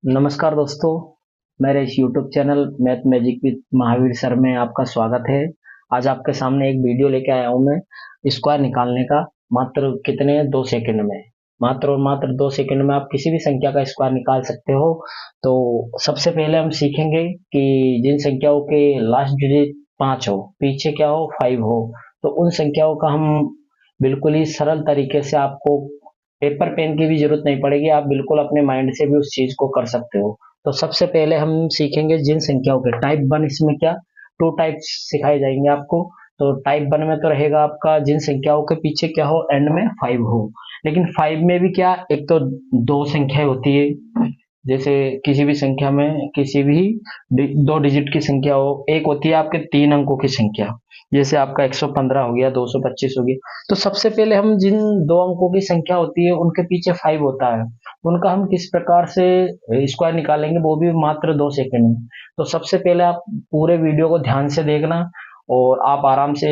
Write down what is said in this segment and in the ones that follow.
नमस्कार दोस्तों। मेरे इस YouTube channel math magic with Mahavir sir में आपका स्वागत है। आज आपके सामने एक वीडियो लेके आया हूँ मैं स्क्वायर निकालने का। मात्र कितने 2 सेकंड में, मात्र और मात्र 2 सेकंड में आप किसी भी संख्या का स्क्वायर निकाल सकते हो। तो सबसे पहले हम सीखेंगे कि जिन संख्याओं के लास्ट डिजिट 5 हो, पीछे क्या हो 5 हो, तो उन संख्याओं का हम बिल्कुल ही सरल तरीके से, आपको पेपर पेन की भी जरूरत नहीं पड़ेगी, आप बिल्कुल अपने माइंड से भी उस चीज को कर सकते हो। तो सबसे पहले हम सीखेंगे जिन संख्याओं के टाइप वन, इसमें क्या 2 टाइप्स सिखाए जाएंगे आपको। तो टाइप वन में तो रहेगा आपका जिन संख्याओं के पीछे क्या हो, एंड में 5 हो। लेकिन 5 में भी क्या, एक तो दो संख्याएं होती है। जैसे किसी भी संख्या में, किसी भी 2 डिजिट की संख्या हो, एक होती है आपके 3 अंकों की संख्या। जैसे आपका 115 हो गया, 225 हो गया। तो सबसे पहले हम जिन 2 अंकों की संख्या होती है उनके पीछे 5 होता है, उनका हम किस प्रकार से स्क्वायर निकालेंगे, वो भी मात्र 2 सेकंड में। तो सबसे पहले आप पूरे वीडियो को ध्यान से देखना और आप आराम से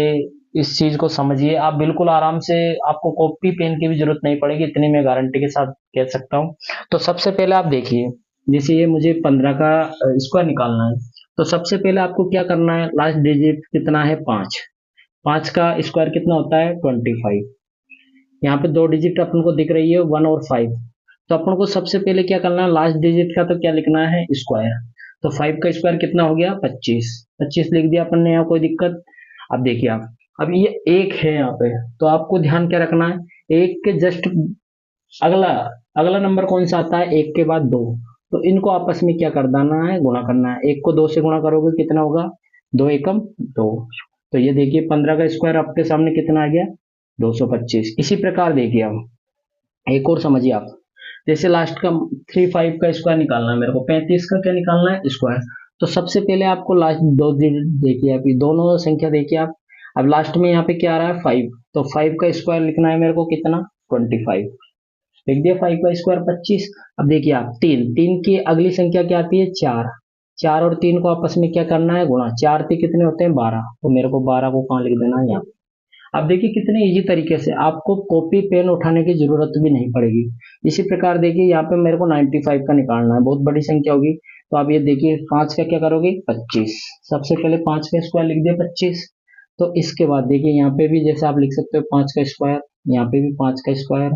इस चीज को समझिए। आप बिल्कुल आराम से, आपको कॉपी पेन की भी जरूरत नहीं पड़ेगी, इतनी मैं गारंटी के साथ कह सकता हूँ। तो सबसे पहले आप देखिए, जैसे ये मुझे 15 का स्क्वायर निकालना है। तो सबसे पहले आपको क्या करना है, लास्ट डिजिट कितना है 5, 5 का स्क्वायर कितना होता है 25। यहाँ पे 2 डिजिट अपन को दिख रही है 1 और 5। तो अपन को सबसे पहले क्या करना है, लास्ट डिजिट का तो क्या लिखना है स्क्वायर। तो 5 का स्क्वायर कितना हो गया 25, 25 लिख दिया अपन ने, यहाँ कोई दिक्कत। अब देखिए आप, अब ये एक है यहाँ पे, तो आपको ध्यान क्या रखना है, एक के जस्ट अगला अगला नंबर कौन सा आता है, एक के बाद दो। तो इनको आपस में क्या कर देना है, गुणा करना है। एक को दो से गुणा करोगे कितना होगा, दो एकम दो। तो ये देखिए 15 का स्क्वायर आपके सामने कितना आ गया 225। इसी प्रकार देखिए हम एक और समझिए आप, जैसे लास्ट का 35 का स्क्वायर निकालना है मेरे को, 35 का क्या निकालना है स्क्वायर। तो सबसे पहले आपको लास्ट दो डिजिट देखिए, आप ये दोनों संख्या देखिए आप। अब लास्ट में यहाँ पे क्या आ रहा है 5, तो 5 का स्क्वायर लिखना है मेरे को कितना 25, लिख दिया 5 का स्क्वायर 25। अब देखिए आप, तीन तीन की अगली संख्या क्या आती है 4, 4 और 3 को आपस में क्या करना है गुणा, 4 से कितने होते हैं 12, तो मेरे को 12 को कहाँ लिख देना है यहाँ। अब देखिए कितने इजी तरीके से, आपको कॉपी पेन उठाने की जरूरत भी नहीं पड़ेगी। इसी प्रकार देखिए यहाँ पे मेरे को 95 का निकालना है, बहुत बड़ी संख्या होगी। तो आप ये देखिए 5 का क्या करोगे 25, सबसे पहले 5 का स्क्वायर लिख दिया 25। तो इसके बाद देखिए यहाँ पे भी जैसे आप लिख सकते हो 5 का स्क्वायर, यहाँ पे भी 5 का स्क्वायर,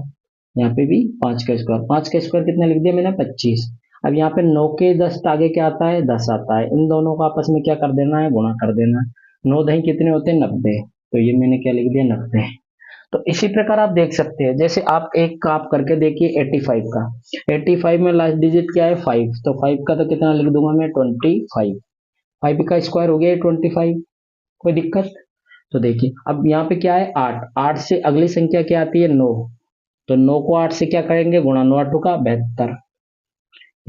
यहाँ पे भी 5 का स्क्वायर। 5 का स्क्वायर कितना लिख दिया मैंने 25। अब यहाँ पे 9 के 10 आगे क्या आता है 10 आता है, इन दोनों को आपस में क्या कर देना है गुणा कर देना है। 9 दही कितने होते हैं 90, तो ये मैंने क्या लिख दिया 90। तो इसी प्रकार आप देख सकते हैं, जैसे आप एक का आप करके देखिए 85 का, 85 में लास्ट डिजिट क्या है 5, तो 5 का तो कितना लिख दूंगा मैं 25, 5 का स्क्वायर हो गया 25। कोई दिक्कत। तो देखिए अब यहाँ पे क्या है 8, 8 से अगली संख्या क्या आती है 9, तो 9 को 8 से क्या करेंगे गुणा, 9 8 का 72।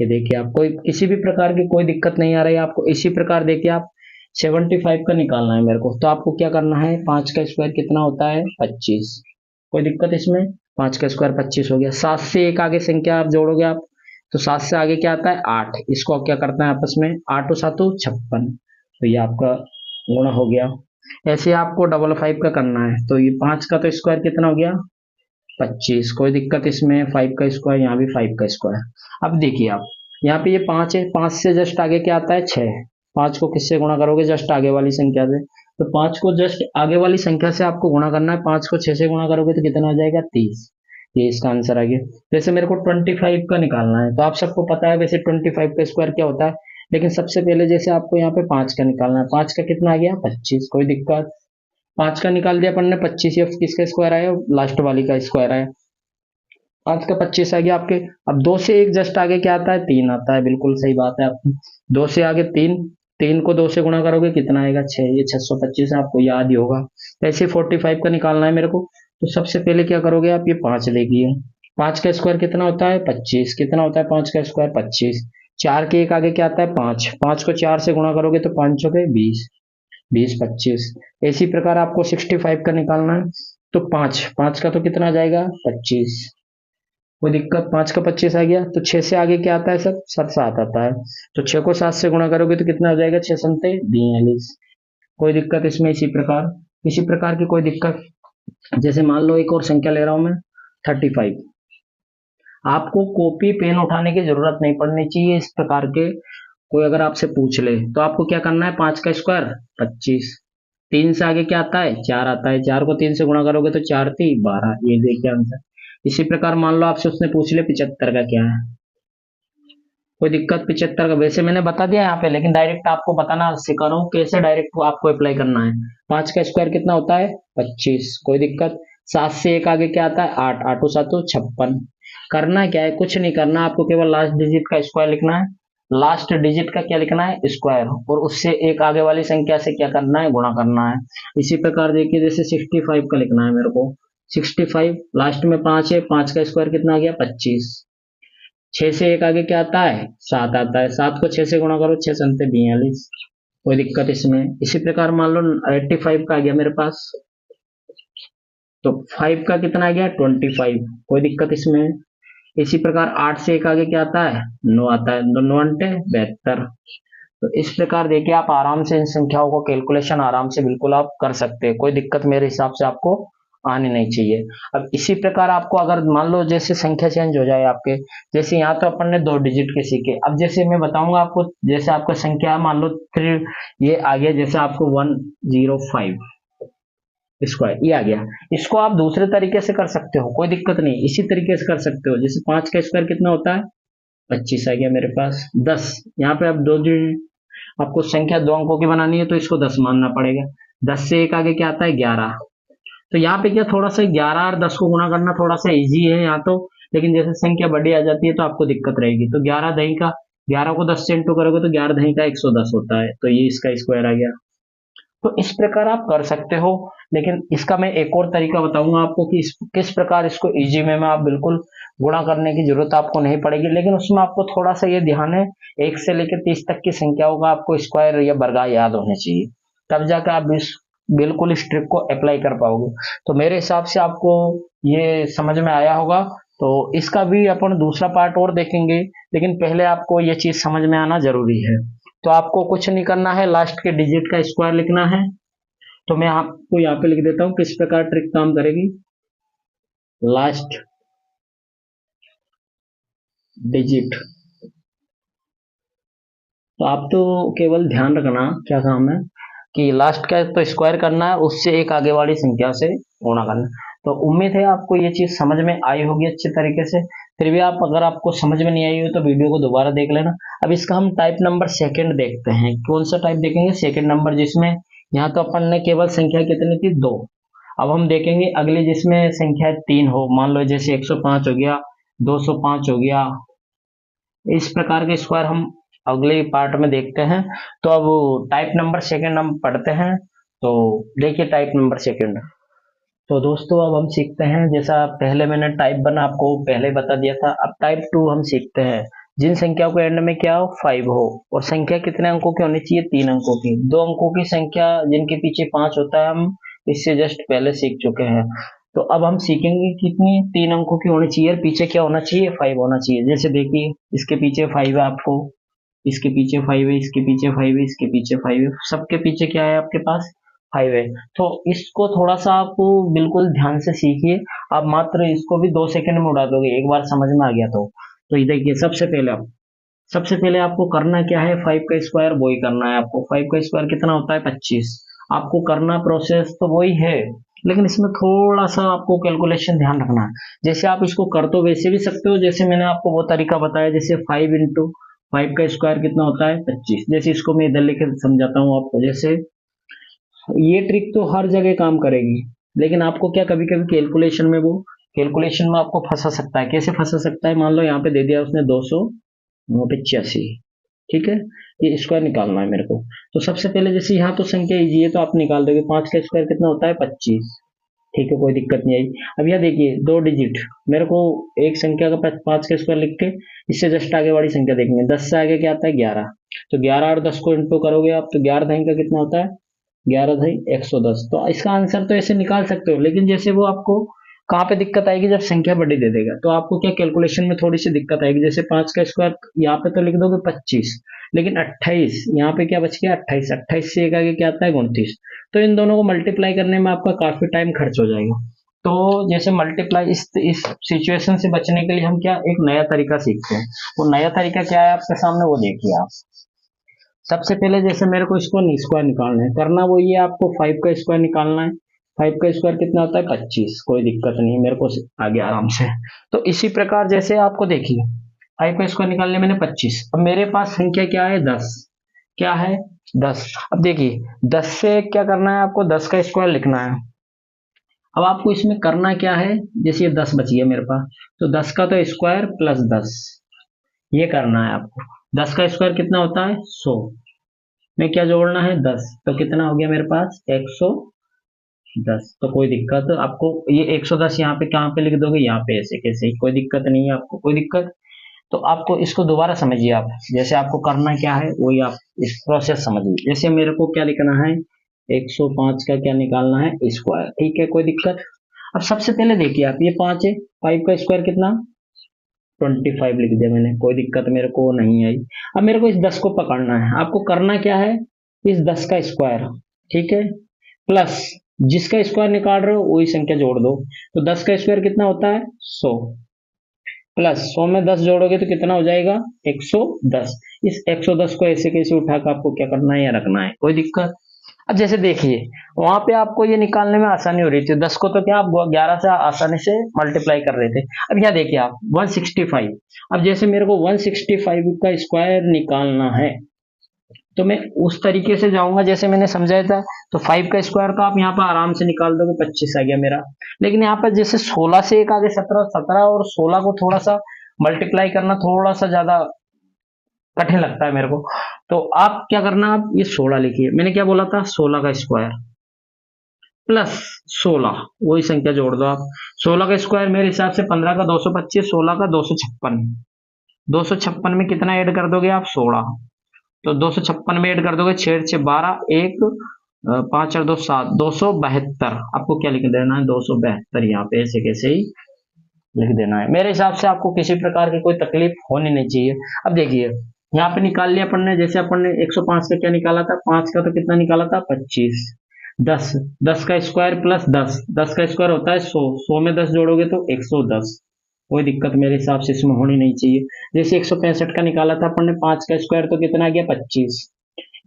ये देखिए आप, कोई किसी भी प्रकार की कोई दिक्कत नहीं आ रही है आपको। इसी प्रकार देखिए आप 75 का निकालना है मेरे को, तो आपको क्या करना है, 5 का स्क्वायर कितना होता है 25। कोई दिक्कत इसमें, 5 का स्क्वायर 25 हो गया। 7 से एक आगे संख्या आप जोड़ोगे आप, तो 7 से आगे क्या आता है 8, इसको क्या करता है आपस में 8 और 7 56, तो ये आपका गुणा हो गया। ऐसे आपको डबल 5 का करना है, तो ये 5 का तो स्क्वायर कितना हो गया 25। कोई दिक्कत इसमें, 5 का स्क्वायर, यहाँ भी 5 का स्क्वायर। अब देखिए आप, यहाँ पे ये 5 है, 5 से जस्ट आगे क्या आता है 6, 5 को किससे गुणा करोगे जस्ट आगे वाली संख्या से। तो 5 को जस्ट आगे वाली संख्या से आपको गुणा करना है, 5 को 6 से गुणा करोगे तो कितना आ जाएगा 30। ये इसका आंसर आ गया। जैसे मेरे को 25 का निकालना है, तो आप सबको पता है वैसे 25 का स्क्वायर क्या होता है, लेकिन सबसे पहले जैसे आपको यहाँ पे 5 का निकालना है, 5 का कितना आ गया 25। कोई दिक्कत, 5 का निकाल दिया अपन ने 25, ये किसका स्क्वायर आया लास्ट वाली का स्क्वायर आया, 5 का 25 आ गया आपके। अब 2 से एक जस्ट आगे क्या आता है 3 आता है, बिल्कुल सही बात है आपकी। 2 से आगे 3, 3 को 2 से गुणा करोगे कितना आएगा 6, ये 625 है, आपको याद ही होगा। ऐसे 45 का निकालना है मेरे को, तो सबसे पहले क्या करोगे आप, ये 5 देखिए, 5 का स्क्वायर कितना होता है 25, कितना होता है 5 का स्क्वायर 25। 4 के एक आगे क्या आता है 5, 5 को 4 से गुणा करोगे तो 5 के 20, 20 25। इसी प्रकार आपको 65 का निकालना है, तो 5, 5 का तो कितना आ जाएगा 25। कोई दिक्कत, 5 का 25 आ गया। तो 6 से आगे क्या आता है सर 7, 7 आता है, तो 6 को 7 से गुणा करोगे तो कितना आ जाएगा 6 संते 42। कोई दिक्कत इसमें, इसी प्रकार की कोई दिक्कत। जैसे मान लो एक और संख्या ले रहा हूं मैं 35, आपको कॉपी पेन उठाने की जरूरत नहीं पड़नी चाहिए इस प्रकार के। कोई अगर आपसे पूछ ले तो आपको क्या करना है, 5 का स्क्वायर 25, 3 से आगे क्या आता है, 4 आता है, 4 को 3 से गुणा करोगे तो 4×3 = 12, ये देखिए आंसर। इसी प्रकार मान लो आपसे उसने पूछ लिया 75 का क्या है, कोई दिक्कत, 75 का वैसे मैंने बता दिया यहाँ पे, लेकिन डायरेक्ट आपको बताना सिखा रहा हूँ कैसे डायरेक्ट आपको अप्लाई करना है। 5 का स्क्वायर कितना होता है, 25, कोई दिक्कत। 7 से एक आगे क्या आता है, 8, 8 7 56। करना क्या है, कुछ नहीं करना, आपको केवल लास्ट डिजिट का स्क्वायर लिखना है। लास्ट डिजिट का क्या लिखना है, स्क्वायर, और उससे एक आगे वाली संख्या से क्या करना है, गुणा करना है। इसी प्रकार देखिए जैसे 65 का लिखना है मेरे को, 65 लास्ट में 5 है, 5 का स्क्वायर कितना आ गया, 25। 6 से एक आगे क्या आता है, 7 आता है, 7 को 6 से गुणा करो, 6×7 = 42, कोई दिक्कत इसमें। इसी प्रकार मान लो 85 का आ गया मेरे पास, तो 5 का कितना आ गया, 25, कोई दिक्कत इसमें। इसी प्रकार 8 से एक आगे क्या आता है, 9 आता है, 9×9 = 72। तो इस प्रकार देखिए आप आराम से इन संख्याओं को कैलकुलेशन आराम से बिल्कुल आप कर सकते हैं, कोई दिक्कत मेरे हिसाब से आपको आनी नहीं चाहिए। अब इसी प्रकार आपको अगर मान लो जैसे संख्या चेंज हो जाए आपके, जैसे यहाँ तो अपन ने 2 डिजिट के सीखे, अब जैसे मैं बताऊंगा आपको, जैसे आपका संख्या मान लो 3, ये आ गया, जैसे आपको 105 स्क्वायर ये आ गया, इसको आप दूसरे तरीके से कर सकते हो, कोई दिक्कत नहीं, इसी तरीके से कर सकते हो। जैसे 5 का स्क्वायर कितना होता है, 25 आ गया मेरे पास, 10, यहाँ पे अब 2 आपको संख्या 2 अंकों की बनानी है तो इसको 10 मानना पड़ेगा। 10 से एक आगे क्या आता है, 11। तो यहाँ पे क्या थोड़ा सा 11 और 10 को गुणा करना थोड़ा सा इजी है यहाँ तो, लेकिन जैसे संख्या बड़ी आ जाती है तो आपको दिक्कत रहेगी। तो 11 दही का, 11 को 10 से इंटू करोगे तो 11 दही का 110 होता है, तो ये इसका स्क्वायर आ गया। तो इस प्रकार आप कर सकते हो, लेकिन इसका मैं एक और तरीका बताऊंगा आपको कि किस प्रकार इसको इजी वे में आप बिल्कुल गुणा करने की जरूरत आपको नहीं पड़ेगी, लेकिन उसमें आपको थोड़ा सा ये ध्यान है, 1 से लेकर 30 तक की संख्याओं का आपको स्क्वायर या वर्गा याद होने चाहिए, तब जाकर आप इस बिल्कुल इस ट्रिक को अप्लाई कर पाओगे। तो मेरे हिसाब से आपको ये समझ में आया होगा। तो इसका भी अपन दूसरा पार्ट और देखेंगे, लेकिन पहले आपको ये चीज समझ में आना जरूरी है। तो आपको कुछ नहीं करना है, लास्ट के डिजिट का स्क्वायर लिखना है। तो मैं आपको यहाँ पे लिख देता हूँ किस प्रकार ट्रिक काम करेगी। लास्ट डिजिट, तो आप तो केवल ध्यान रखना क्या काम है कि लास्ट का तो स्क्वायर करना है, उससे एक आगे वाली संख्या से गुणा करना है। तो उम्मीद है आपको ये चीज समझ में आई होगी अच्छे तरीके से। फिर भी आप अगर आपको समझ में नहीं आई हो तो वीडियो को दोबारा देख लेना। अब इसका हम टाइप नंबर सेकंड देखते हैं, कौन सा टाइप देखेंगे, सेकंड नंबर, जिसमें यहाँ तो अपन ने केवल संख्या कितनी थी, 2। अब हम देखेंगे अगली जिसमें संख्या 3 हो, मान लो जैसे 105 हो गया, 205 हो गया, इस प्रकार के स्क्वायर हम अगले पार्ट में देखते हैं। तो अब टाइप नंबर सेकंड हम पढ़ते हैं। तो देखिए टाइप नंबर सेकंड, तो दोस्तों अब हम सीखते हैं, जैसा पहले मैंने टाइप 1 आपको पहले बता दिया था, अब टाइप 2 हम सीखते हैं। जिन संख्याओं को एंड में क्या हो, 5 हो, और संख्या कितने अंकों की होनी चाहिए, 3 अंकों की। 2 अंकों की संख्या जिनके पीछे 5 होता है हम इससे जस्ट पहले सीख चुके हैं। तो अब हम सीखेंगे कितनी, 3 अंकों की होनी चाहिए, पीछे क्या होना चाहिए, 5 होना चाहिए। जैसे देखिए इसके पीछे 5 है आपको, इसके पीछे 5 है, इसके पीछे 5 है, इसके पीछे 5 है, सबके पीछे क्या है आपके पास, 5 है। तो इसको थोड़ा सा आप बिल्कुल ध्यान से सीखिए। आप मात्र इसको भी 2 सेकंड में उड़ा दोगे, एक बार समझ में आ गया तो ये देखिए सबसे पहले आपको करना क्या है, 5 का स्क्वायर वही करना है आपको। 5 का स्क्वायर कितना होता है, 25। आपको करना प्रोसेस तो वही है, लेकिन इसमें थोड़ा सा आपको कैलकुलेशन ध्यान रखना है। जैसे आप इसको कर तो वैसे भी सकते हो, जैसे मैंने आपको वो तरीका बताया, जैसे 5 का स्क्वायर कितना होता है, 25। जैसे इसको मैं इधर लेकर समझाता हूँ आपको। जैसे ये ट्रिक तो हर जगह काम करेगी, लेकिन आपको क्या कभी कभी कैलकुलेशन में आपको फंसा सकता है। कैसे फंसा सकता है, मान लो यहाँ पे दे दिया उसने 285, ठीक है, ये स्क्वायर निकालना है मेरे को। तो सबसे पहले जैसे यहाँ तो संख्या इजी है तो आप निकाल दोगे, 5 का स्क्वायर कितना होता है, 25, ठीक है, कोई दिक्कत नहीं आई। अब यह देखिए 2 डिजिट, मेरे को एक संख्या का 5 का स्क्वायर लिख के इससे जस्ट आगे वाली संख्या देखनी है। 10 से आगे क्या आता है, 11। तो 11 और 10 को इंटू करोगे आप तो 11 दही का कितना होता है, 11×110। तो इसका आंसर तो ऐसे निकाल सकते हो, लेकिन जैसे वो आपको कहाँ पे दिक्कत आएगी, जब संख्या बड़ी दे देगा तो आपको क्या कैलकुलेशन में थोड़ी सी दिक्कत आएगी। जैसे 5 का स्क्वायर यहाँ पे तो लिख दोगे 25, लेकिन 28 यहाँ पे क्या बच गया, 28, 28 से एक आगे क्या आता है, 29। तो इन दोनों को मल्टीप्लाई करने में आपका काफी टाइम खर्च हो जाएगा। तो जैसे मल्टीप्लाई इस सिचुएशन से बचने के लिए हम क्या एक नया तरीका सीखते हैं। वो नया तरीका क्या है आपके सामने, वो देखिए आप। सबसे पहले जैसे मेरे को इसको स्क्वायर निकालना है, करना वो ये आपको 5 का स्क्वायर निकालना है। 5 का स्क्वायर कितना होता है 25, कोई दिक्कत नहीं मेरे को, आगे आराम से। तो इसी प्रकार जैसे आपको देखिए 5 का स्क्वायर निकालने मैंने 25, अब मेरे पास संख्या क्या है 10, क्या है 10। अब देखिए 10 से क्या करना है आपको, 10 का स्क्वायर लिखना है। अब आपको इसमें करना क्या है, जैसे ये 10 बच गया मेरे पास, तो 10 का तो स्क्वायर प्लस 10, ये करना है आपको। 10 का स्क्वायर कितना होता है 100, में क्या जोड़ना है 10, तो कितना हो गया मेरे पास 110। तो कोई दिक्कत आपको, ये 110 यहाँ पे कहाँ पे लिख दोगे, यहाँ पे ऐसे कैसे ही, कोई दिक्कत नहीं है आपको, कोई दिक्कत। तो आपको इसको दोबारा समझिए आप, जैसे आपको करना क्या है वही आप इस प्रोसेस समझिए। जैसे मेरे को क्या लिखना है 105 का क्या निकालना है स्क्वायर, ठीक है कोई दिक्कत। अब सबसे पहले देखिए आप, ये 5 है, 5 का स्क्वायर कितना 25 लिख दिया मैंने, कोई दिक्कत मेरे को नहीं आई। अब मेरे को इस 10 को पकड़ना है, आपको करना क्या है इस 10 का स्क्वायर, ठीक है, प्लस जिसका स्क्वायर निकाल रहे हो वही संख्या जोड़ दो। तो 10 का स्क्वायर कितना होता है 100, प्लस 100 में 10 जोड़ोगे तो कितना हो जाएगा 110। इस 110 को ऐसे कैसे उठाकर आपको क्या करना है या रखना है, कोई दिक्कत। अब जैसे देखिए वहां पे आपको ये निकालने में आसानी हो रही थी, 10 को तो क्या आप 11 से आसानी से मल्टीप्लाई कर रहे थे। अब यहाँ देखिए आप 165, अब जैसे मेरे को 165 का स्क्वायर निकालना है तो मैं उस तरीके से जाऊंगा जैसे मैंने समझाया था। तो 5 का स्क्वायर तो आप यहाँ पर आराम से निकाल दोगे, 25 आ गया मेरा। लेकिन यहाँ पर जैसे 16 से एक आगे 17, 17 और 16 को थोड़ा सा मल्टीप्लाई करना थोड़ा सा ज्यादा कठिन लगता है मेरे को। तो आप क्या करना, आप ये 16 लिखिए, मैंने क्या बोला था 16 का स्क्वायर प्लस 16, वही संख्या जोड़ दो आप। 16 का स्क्वायर मेरे हिसाब से 15 का 225, 16 का 256, 256 में कितना ऐड कर दोगे आप 16, तो 256 में ऐड कर दोगे 6 6 12, 1 5 और 2 7, 272। आपको क्या लिख देना है 272, यहाँ पे ऐसे कैसे ही लिख देना है। मेरे हिसाब से आपको किसी प्रकार की कोई तकलीफ होनी नहीं चाहिए। अब देखिए यहाँ पे निकाल लिया अपन ने, जैसे अपन ने 105 का क्या निकाला था, 5 का तो कितना निकाला था 25, 10, 10 का स्क्वायर प्लस 10, 10 का स्क्वायर होता है 100, 100 में 10 जोड़ोगे तो 110, कोई दिक्कत मेरे हिसाब से इसमें होनी नहीं चाहिए। जैसे 165 का निकाला था अपन ने 5 का स्क्वायर तो कितना आ गया 25,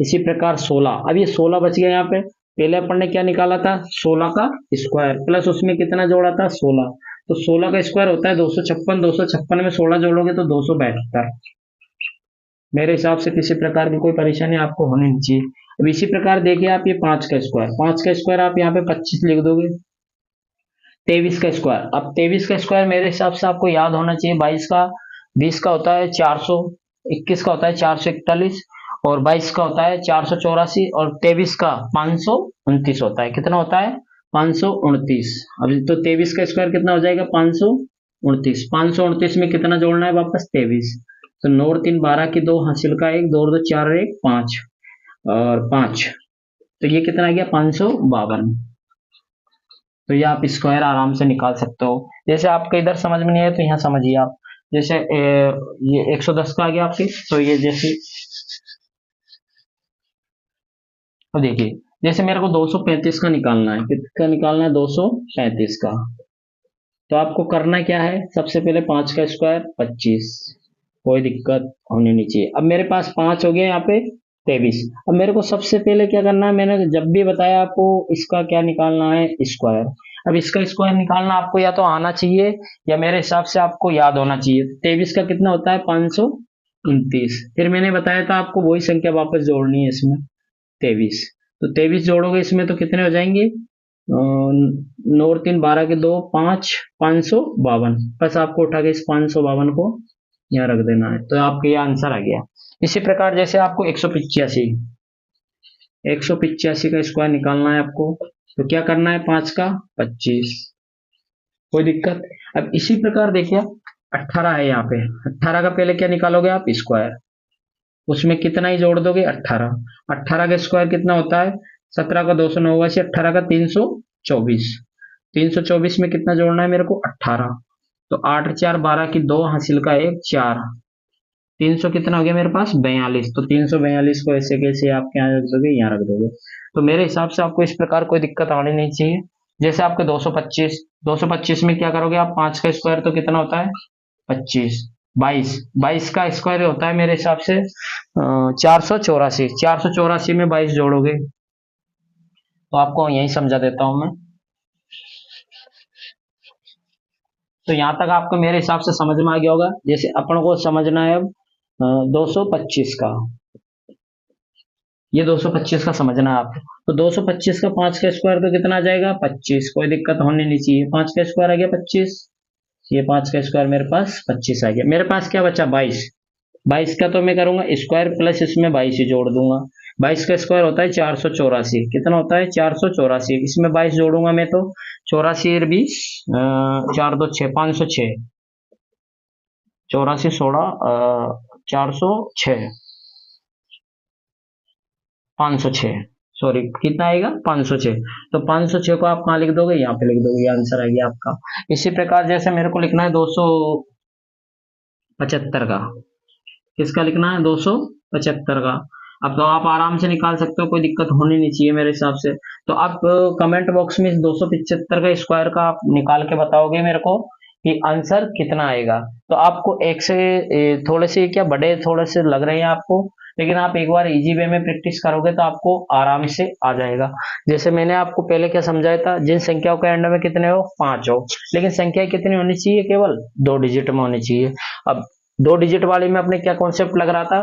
इसी प्रकार 16, अब ये 16 बच गया यहाँ पे। पहले अपन ने क्या निकाला था 16 का स्क्वायर प्लस उसमें कितना जोड़ा था 16, तो 16 का स्क्वायर होता है 256, 256 में 16 जोड़ोगे तो 272। मेरे हिसाब से किसी प्रकार की कोई परेशानी आपको होनी नहीं चाहिए। अब इसी प्रकार देखिए आप, ये 5 का स्क्वायर, 5 का स्क्वायर आप यहाँ पे 25 लिख दोगे। 23 का स्क्वायर, अब 23 का स्क्वायर मेरे हिसाब से आपको याद होना चाहिए, 22 का 20 का होता है 400, 21 का होता है 441 और 22 का होता है 484 और 23 का 529 होता है। कितना होता है 529। अब तो 23 का स्क्वायर कितना हो जाएगा 529, 529 में कितना जोड़ना है वापस 23, तो 9 और 3 12 की 2 हासिल का 1, 2 और 2 4 और 1 5 और 5, तो ये कितना आ गया 552। तो ये आप स्क्वायर आराम से निकाल सकते हो। जैसे आपको इधर समझ में नहीं आया तो यहाँ समझिए आप, जैसे ये 110 का आ गया आपके, तो ये जैसे तो देखिए जैसे मेरे को 235 का निकालना है, कितना निकालना है 235 का, तो आपको करना क्या है, सबसे पहले 5 का स्क्वायर 25, कोई दिक्कत होनी नहीं चाहिए। अब मेरे पास 5 हो गया यहाँ पे 23। अब मेरे को सबसे पहले क्या करना है, मैंने जब भी बताया आपको इसका क्या निकालना है स्क्वायर। अब इसका स्क्वायर निकालना आपको या तो आना चाहिए या मेरे हिसाब से आपको याद होना चाहिए। 23 का कितना होता है 529, फिर मैंने बताया था आपको वही संख्या वापस जोड़नी है इसमें 23, तो 23 जोड़ोगे इसमें तो कितने हो जाएंगे 9 और 3 12 के 2 5, 552, बस आपको उठा के इस 552 को यहाँ रख देना है, तो आपका ये आंसर आ गया। इसी प्रकार जैसे आपको 185, 185 का स्क्वायर निकालना है आपको, तो क्या करना है 5 का 25, कोई दिक्कत। अब इसी प्रकार देखिए 18 है यहाँ पे, 18 का पहले क्या निकालोगे आप स्क्वायर, उसमें कितना ही जोड़ दोगे 18, 18 का स्क्वायर कितना होता है 17 का 289, 18 का 324, 324 में कितना जोड़ना है मेरे को 18, तो 8 4 12 की 2 हासिल का 1 4, 300 कितना हो गया मेरे पास 42, तो 342 को ऐसे कैसे आप यहाँ रख दोगे यहाँ रख दोगे। तो मेरे हिसाब से आपको इस प्रकार कोई दिक्कत आनी नहीं चाहिए। जैसे आपके 225, 225 में क्या करोगे आप, 5 का स्क्वायर तो कितना होता है 25, 22, 22 का स्क्वायर होता है मेरे हिसाब से 484, 484 में 22 जोड़ोगे, तो आपको यही समझा देता हूं मैं। तो यहां तक आपको मेरे हिसाब से समझ में आ गया होगा। जैसे अपन को समझना है अब 225 का, ये 225 का समझना है आपको। तो 225 का 5 का स्क्वायर तो कितना आ जाएगा 25, कोई दिक्कत होनी नहीं चाहिए। 5 का स्क्वायर आ गया 25, ये 5 का स्क्वायर मेरे पास 25 आ गया। मेरे पास क्या बचा 22, 22 का तो मैं करूंगा स्क्वायर प्लस इसमें 22 ही जोड़ दूंगा। 22 का स्क्वायर होता है 484, कितना होता है 484, इसमें 22 जोड़ूंगा मैं तो 84 20 4 2 6 506, 84 16 406, 506, सॉरी कितना आएगा 506। तो 506 को आप कहाँ लिख दोगे, यहाँ पे लिख दोगे, ये आंसर आ गया आपका। इसी प्रकार जैसे मेरे को लिखना है 275 का, किसका लिखना है 275 का। अब तो आप आराम से निकाल सकते हो, कोई दिक्कत होनी नहीं चाहिए मेरे हिसाब से। तो आप कमेंट बॉक्स में इस 275 का स्क्वायर का आप निकाल के बताओगे मेरे को कि आंसर कितना आएगा। तो आपको एक से थोड़े से क्या बड़े थोड़े से लग रहे हैं आपको, लेकिन आप एक बार इजी वे में प्रैक्टिस करोगे तो आपको आराम से आ जाएगा। जैसे मैंने आपको पहले क्या समझाया था, जिन संख्याओं के एंड में कितने हो 5 हो, लेकिन संख्या कितनी होनी चाहिए, केवल 2 डिजिट में होनी चाहिए। अब 2 डिजिट वाली में अपने क्या कॉन्सेप्ट लग रहा था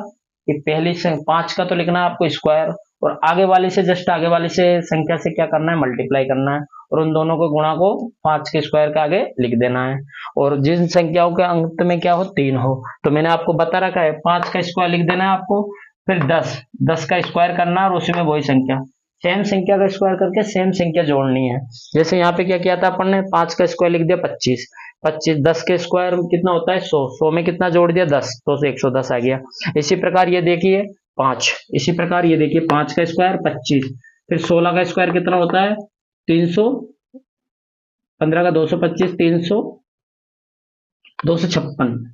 कि पहली से 5 का तो लिखना है आपको स्क्वायर, और आगे वाली से जस्ट आगे वाली से संख्या से क्या करना है मल्टीप्लाई करना है, और उन दोनों को गुणा को 5 के स्क्वायर के आगे लिख देना है। और जिन संख्याओं के अंत में क्या हो 3 हो, तो मैंने आपको बता रखा है 5 का स्क्वायर लिख देना है आपको, फिर 10 का स्क्वायर करना है और उसी में वही संख्या, सेम संख्या का स्क्वायर करके सेम संख्या जोड़नी है। जैसे यहाँ पे क्या किया था अपन ने, 5 का स्क्वायर लिख दिया 25, 25 10 के स्क्वायर कितना होता है 100, 100 में कितना जोड़ दिया 10, तो 110 आ गया। इसी प्रकार ये देखिए 5, इसी प्रकार ये देखिए 5 का स्क्वायर 25, फिर 16 का स्क्वायर कितना होता है 300, 15 का 225, 300, 256,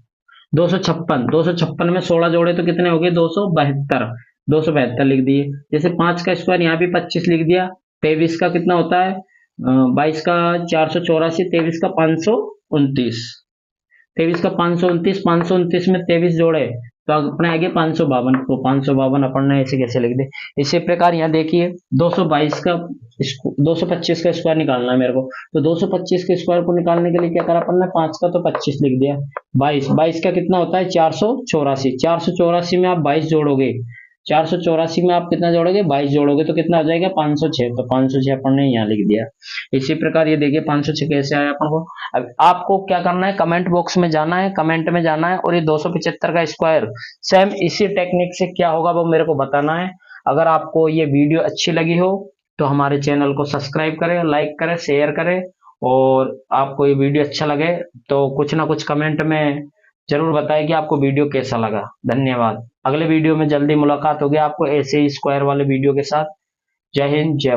256, 256 में 16 जोड़े तो कितने हो गए 272, 272 लिख दिए। जैसे 5 का स्क्वायर यहाँ भी 25 लिख दिया, 23 का कितना होता है 22 का 484, 23 का 529, 23 का 529, 529 में 23 जोड़े तो अपने आगे 552, तो 552 अपन ने ऐसे कैसे लिख दे। इसी प्रकार यहाँ देखिए 222 का 225 का स्क्वायर निकालना है मेरे को, तो 225 के स्क्वायर को निकालने के लिए क्या करा अपन ने, 5 का तो 25 लिख दिया, 22 का कितना होता है 484, 484 में आप 22 जोड़ोगे, 484 में आप कितना जोड़ोगे 22 जोड़ोगे तो कितना आ जाएगा 506, तो 506 अपन ने यहाँ लिख दिया। इसी प्रकार ये देखिए 506 कैसे आया अपन को। अब आपको क्या करना है, कमेंट बॉक्स में जाना है, कमेंट में जाना है और ये 275 का स्क्वायर सेम इसी टेक्निक से क्या होगा वो मेरे को बताना है। अगर आपको ये वीडियो अच्छी लगी हो तो हमारे चैनल को सब्सक्राइब करें, लाइक करें, शेयर करें, और आपको ये वीडियो अच्छा लगे तो कुछ ना कुछ कमेंट में जरूर बताएं कि आपको वीडियो कैसा लगा। धन्यवाद। अगले वीडियो में जल्दी मुलाकात होगी आपको ऐसे ही स्क्वायर वाले वीडियो के साथ। जय हिंद, जय भारत।